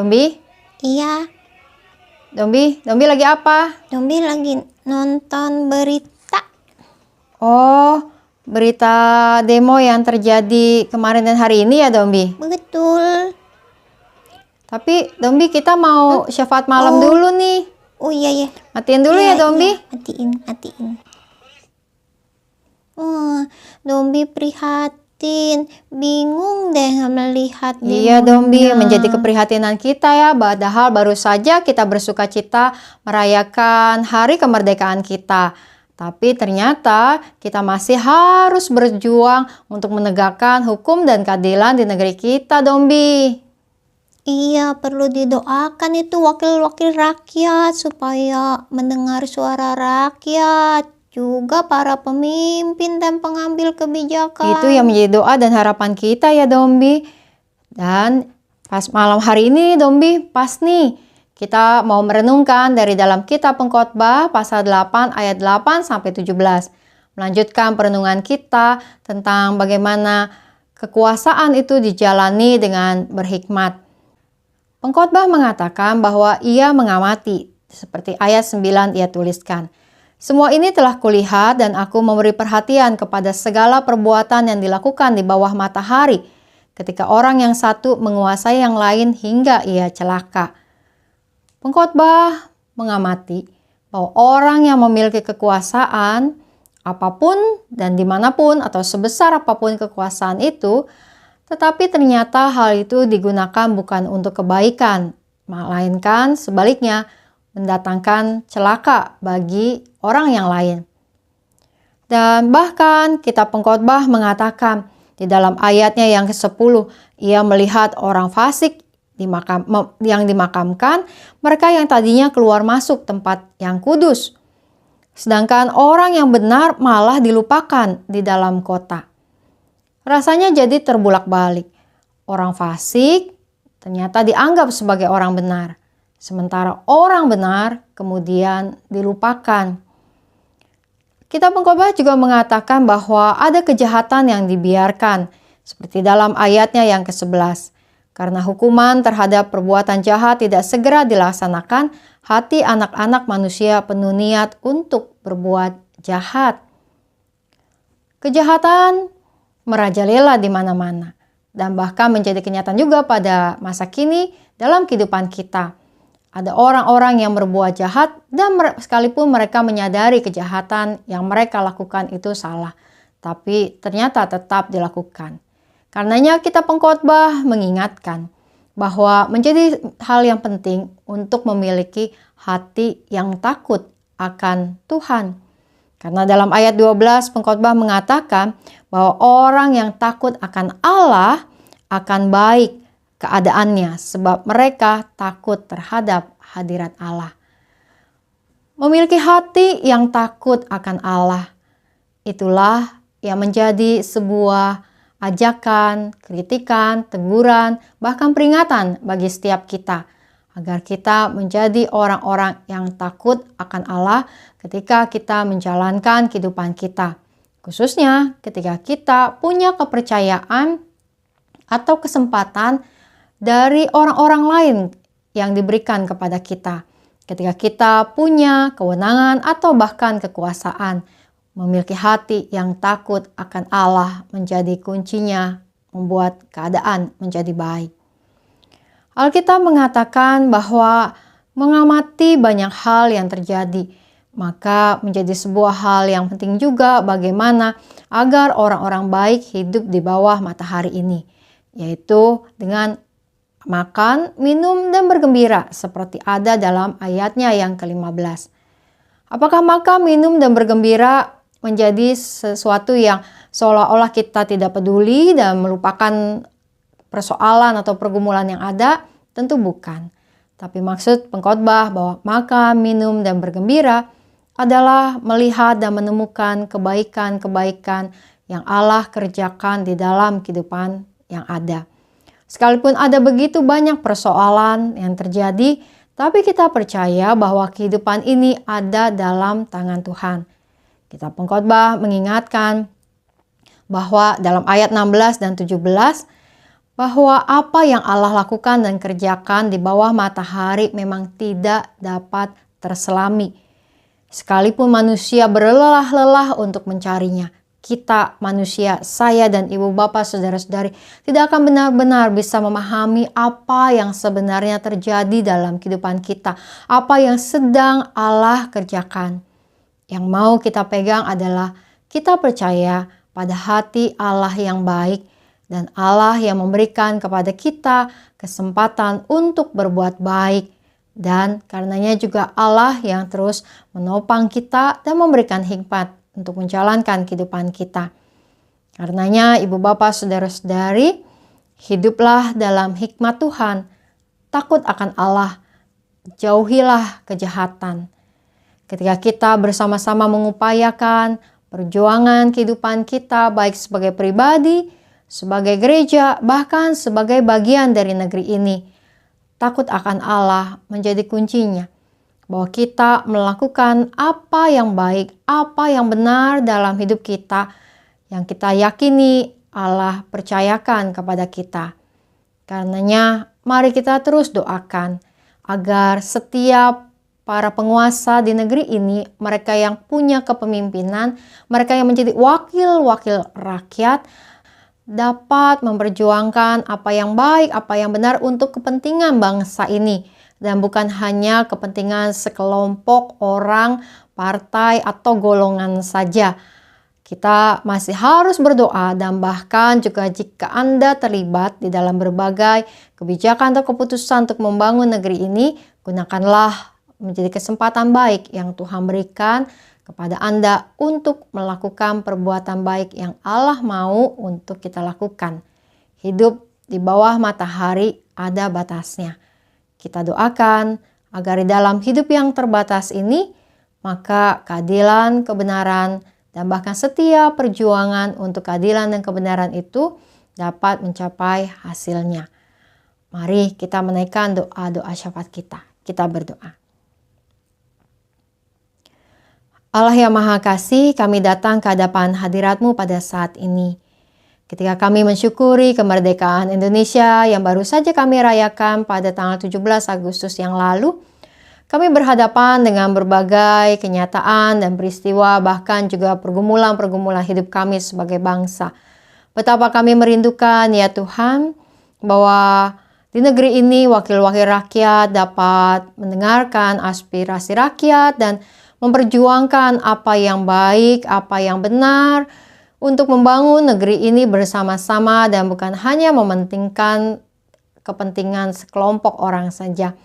Dombi? Iya, Dombi lagi apa? Dombi lagi nonton berita. Oh, berita demo yang terjadi kemarin dan hari ini ya, Dombi? Betul. Tapi, Dombi, kita mau syafaat malam Oh. dulu nih. Oh iya ya. Matiin dulu ya, Dombi. Iya. Matiin. Dombi prihatin, bingung deh melihat Iya, Dombi, demonya. menjadi keprihatinan kita ya. Padahal baru saja kita bersuka cita merayakan hari kemerdekaan kita. Tapi ternyata kita masih harus berjuang untuk menegakkan hukum dan keadilan di negeri kita, Dombi. Iya, perlu didoakan itu wakil-wakil rakyat supaya mendengar suara rakyat. Juga para pemimpin dan pengambil kebijakan. Itu yang menjadi doa dan harapan kita ya, Dombi. Dan pas malam hari ini, Dombi, pas nih kita mau merenungkan dari dalam kitab Pengkhotbah pasal 8 ayat 8 sampai 17. Melanjutkan perenungan kita tentang bagaimana kekuasaan itu dijalani dengan berhikmat. Pengkhotbah mengatakan bahwa ia mengamati, seperti ayat 9 ia tuliskan. Semua ini telah kulihat dan aku memberi perhatian kepada segala perbuatan yang dilakukan di bawah matahari ketika orang yang satu menguasai yang lain hingga ia celaka. Pengkhotbah mengamati bahwa orang yang memiliki kekuasaan apapun dan dimanapun atau sebesar apapun kekuasaan itu, tetapi ternyata hal itu digunakan bukan untuk kebaikan, melainkan sebaliknya mendatangkan celaka bagi orang yang lain. Dan bahkan kitab Pengkhotbah mengatakan di dalam ayatnya yang ke-10, ia melihat orang fasik yang dimakamkan, mereka yang tadinya keluar masuk tempat yang kudus. Sedangkan orang yang benar malah dilupakan di dalam kota. Rasanya jadi terbulak-balik. Orang fasik ternyata dianggap sebagai orang benar. Sementara orang benar kemudian dilupakan. Kitab Pengkhotbah juga mengatakan bahwa ada kejahatan yang dibiarkan. Seperti dalam ayatnya yang ke-11. Karena hukuman terhadap perbuatan jahat tidak segera dilaksanakan, hati anak-anak manusia penuh niat untuk berbuat jahat. Kejahatan merajalela di mana-mana dan bahkan menjadi kenyataan juga pada masa kini dalam kehidupan kita. Ada orang-orang yang berbuat jahat dan sekalipun mereka menyadari kejahatan yang mereka lakukan itu salah, tapi ternyata tetap dilakukan. Karenanya kitab Pengkhotbah mengingatkan bahwa menjadi hal yang penting untuk memiliki hati yang takut akan Tuhan. Karena dalam ayat 12 Pengkhotbah mengatakan bahwa orang yang takut akan Allah akan baik keadaannya sebab mereka takut terhadap hadirat Allah. Memiliki hati yang takut akan Allah, itulah yang menjadi sebuah ajakan, kritikan, teguran, bahkan peringatan bagi setiap kita agar kita menjadi orang-orang yang takut akan Allah ketika kita menjalankan kehidupan kita. Khususnya ketika kita punya kepercayaan atau kesempatan dari orang-orang lain yang diberikan kepada kita. Ketika kita punya kewenangan atau bahkan kekuasaan, memiliki hati yang takut akan Allah menjadi kuncinya membuat keadaan menjadi baik. Alkitab mengatakan bahwa mengamati banyak hal yang terjadi, maka menjadi sebuah hal yang penting juga bagaimana agar orang-orang baik hidup di bawah matahari ini, yaitu dengan makan, minum, dan bergembira seperti ada dalam ayatnya yang ke-15. Apakah makan, minum, dan bergembira menjadi sesuatu yang seolah-olah kita tidak peduli dan melupakan persoalan atau pergumulan yang ada? Tentu bukan. Tapi maksud Pengkhotbah bahwa makan, minum, dan bergembira adalah melihat dan menemukan kebaikan-kebaikan yang Allah kerjakan di dalam kehidupan yang ada. Sekalipun ada begitu banyak persoalan yang terjadi, tapi kita percaya bahwa kehidupan ini ada dalam tangan Tuhan. Kitab Pengkhotbah mengingatkan bahwa dalam ayat 16 dan 17, bahwa apa yang Allah lakukan dan kerjakan di bawah matahari memang tidak dapat terselami. Sekalipun manusia berlelah-lelah untuk mencarinya, kita manusia, saya dan ibu bapak, saudara-saudari, tidak akan benar-benar bisa memahami apa yang sebenarnya terjadi dalam kehidupan kita, apa yang sedang Allah kerjakan. Yang mau kita pegang adalah kita percaya pada hati Allah yang baik dan Allah yang memberikan kepada kita kesempatan untuk berbuat baik. Dan karenanya juga Allah yang terus menopang kita dan memberikan hikmat untuk menjalankan kehidupan kita. Karenanya ibu bapak, saudara-saudari, hiduplah dalam hikmat Tuhan. Takut akan Allah, jauhilah kejahatan. Ketika kita bersama-sama mengupayakan perjuangan kehidupan kita baik sebagai pribadi, sebagai gereja, bahkan sebagai bagian dari negeri ini, takut akan Allah menjadi kuncinya. Bahwa kita melakukan apa yang baik, apa yang benar dalam hidup kita, yang kita yakini Allah percayakan kepada kita. Karenanya mari kita terus doakan agar setiap para penguasa di negeri ini, mereka yang punya kepemimpinan, mereka yang menjadi wakil-wakil rakyat, dapat memperjuangkan apa yang baik, apa yang benar untuk kepentingan bangsa ini. Dan bukan hanya kepentingan sekelompok orang, partai, atau golongan saja. Kita masih harus berdoa dan bahkan juga jika Anda terlibat di dalam berbagai kebijakan atau keputusan untuk membangun negeri ini, gunakanlah menjadi kesempatan baik yang Tuhan berikan kepada Anda untuk melakukan perbuatan baik yang Allah mau untuk kita lakukan. Hidup di bawah matahari ada batasnya. Kita doakan agar di dalam hidup yang terbatas ini, maka keadilan, kebenaran, dan bahkan setiap perjuangan untuk keadilan dan kebenaran itu dapat mencapai hasilnya. Mari kita menaikkan doa-doa syafaat kita. Kita berdoa. Allah yang Maha Kasih, kami datang ke hadapan hadirat-Mu pada saat ini. Ketika kami mensyukuri kemerdekaan Indonesia yang baru saja kami rayakan pada tanggal 17 Agustus yang lalu, kami berhadapan dengan berbagai kenyataan dan peristiwa, bahkan juga pergumulan-pergumulan hidup kami sebagai bangsa. Betapa kami merindukan ya Tuhan, bahwa di negeri ini wakil-wakil rakyat dapat mendengarkan aspirasi rakyat dan memperjuangkan apa yang baik, apa yang benar untuk membangun negeri ini bersama-sama dan bukan hanya mementingkan kepentingan sekelompok orang saja.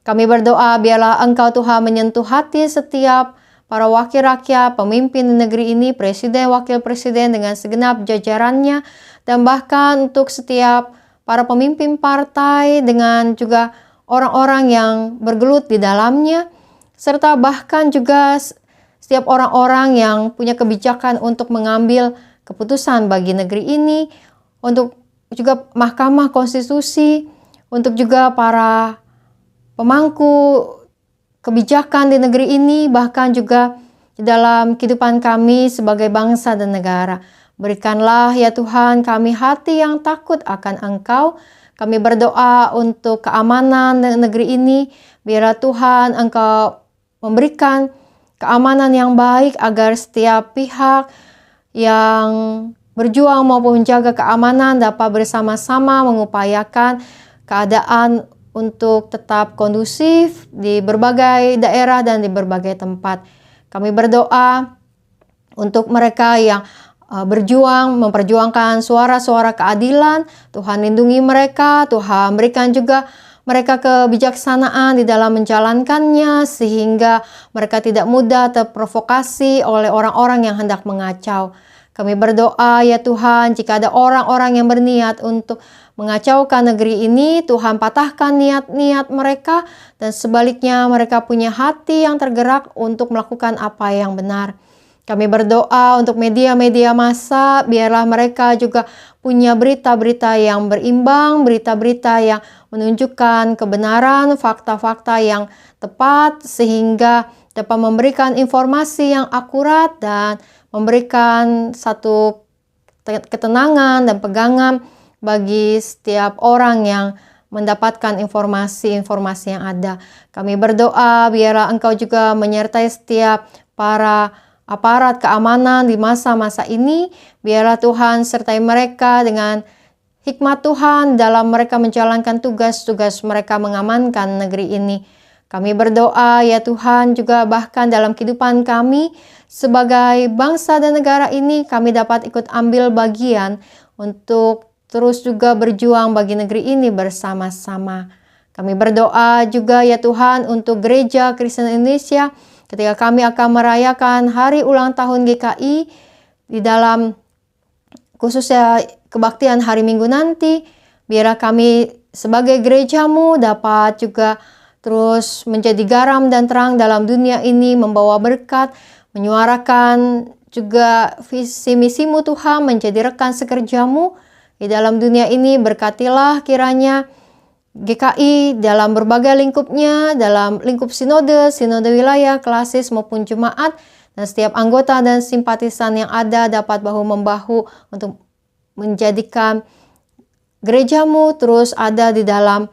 Kami berdoa biarlah Engkau Tuhan menyentuh hati setiap para wakil rakyat, pemimpin di negeri ini, presiden, wakil presiden dengan segenap jajarannya, dan bahkan untuk setiap para pemimpin partai dengan juga orang-orang yang bergelut di dalamnya, serta bahkan juga setiap orang-orang yang punya kebijakan untuk mengambil keputusan bagi negeri ini, untuk juga Mahkamah Konstitusi, untuk juga para pemangku kebijakan di negeri ini, bahkan juga di dalam kehidupan kami sebagai bangsa dan negara. Berikanlah ya Tuhan kami hati yang takut akan Engkau. Kami berdoa untuk keamanan negeri ini. Biarlah Tuhan Engkau memberikan keamanan yang baik agar setiap pihak yang berjuang maupun menjaga keamanan dapat bersama-sama mengupayakan keadaan untuk tetap kondusif di berbagai daerah dan di berbagai tempat. Kami berdoa untuk mereka yang berjuang, memperjuangkan suara-suara keadilan. Tuhan lindungi mereka, Tuhan berikan juga mereka kebijaksanaan di dalam menjalankannya sehingga mereka tidak mudah terprovokasi oleh orang-orang yang hendak mengacau. Kami berdoa ya Tuhan, jika ada orang-orang yang berniat untuk mengacaukan negeri ini, Tuhan patahkan niat-niat mereka dan sebaliknya mereka punya hati yang tergerak untuk melakukan apa yang benar. Kami berdoa untuk media-media massa, biarlah mereka juga punya berita-berita yang berimbang, berita-berita yang menunjukkan kebenaran, fakta-fakta yang tepat, sehingga dapat memberikan informasi yang akurat dan memberikan satu ketenangan dan pegangan bagi setiap orang yang mendapatkan informasi-informasi yang ada. Kami berdoa biarlah Engkau juga menyertai setiap para aparat keamanan di masa-masa ini. Biarlah Tuhan sertai mereka dengan hikmat Tuhan dalam mereka menjalankan tugas-tugas mereka mengamankan negeri ini. Kami berdoa ya Tuhan juga bahkan dalam kehidupan kami sebagai bangsa dan negara ini kami dapat ikut ambil bagian untuk terus juga berjuang bagi negeri ini bersama-sama. Kami berdoa juga ya Tuhan untuk Gereja Kristen Indonesia ketika kami akan merayakan hari ulang tahun GKI di dalam khususnya kebaktian hari Minggu nanti. Biarlah kami sebagai gerejamu dapat juga terus menjadi garam dan terang dalam dunia ini, membawa berkat, menyuarakan juga visi misimu Tuhan, menjadi rekan sekerjamu di dalam dunia ini. Berkatilah kiranya GKI dalam berbagai lingkupnya, dalam lingkup sinode wilayah, klasis maupun jemaat, dan setiap anggota dan simpatisan yang ada dapat bahu-membahu untuk menjadikan gerejamu terus ada di dalam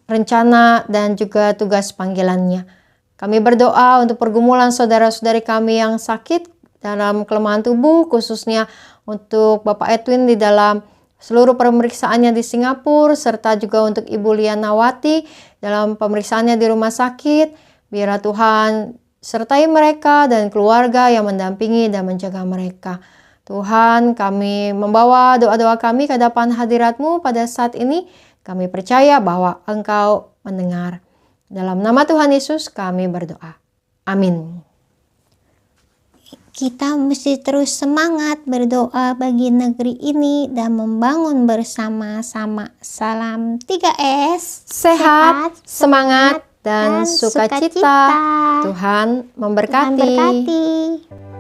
rencana dan juga tugas panggilannya. Kami berdoa untuk pergumulan saudara-saudari kami yang sakit dalam kelemahan tubuh, khususnya untuk Bapak Edwin di dalam seluruh pemeriksaannya di Singapura, serta juga untuk Ibu Lianawati dalam pemeriksaannya di rumah sakit. Biarlah Tuhan sertai mereka dan keluarga yang mendampingi dan menjaga mereka. Tuhan, kami membawa doa-doa kami ke hadapan hadirat-Mu pada saat ini. Kami percaya bahwa Engkau mendengar. Dalam nama Tuhan Yesus kami berdoa. Amin. Kita mesti terus semangat berdoa bagi negeri ini dan membangun bersama-sama. Salam 3S. Sehat, semangat, dan sukacita. Tuhan memberkati. Tuhan berkati.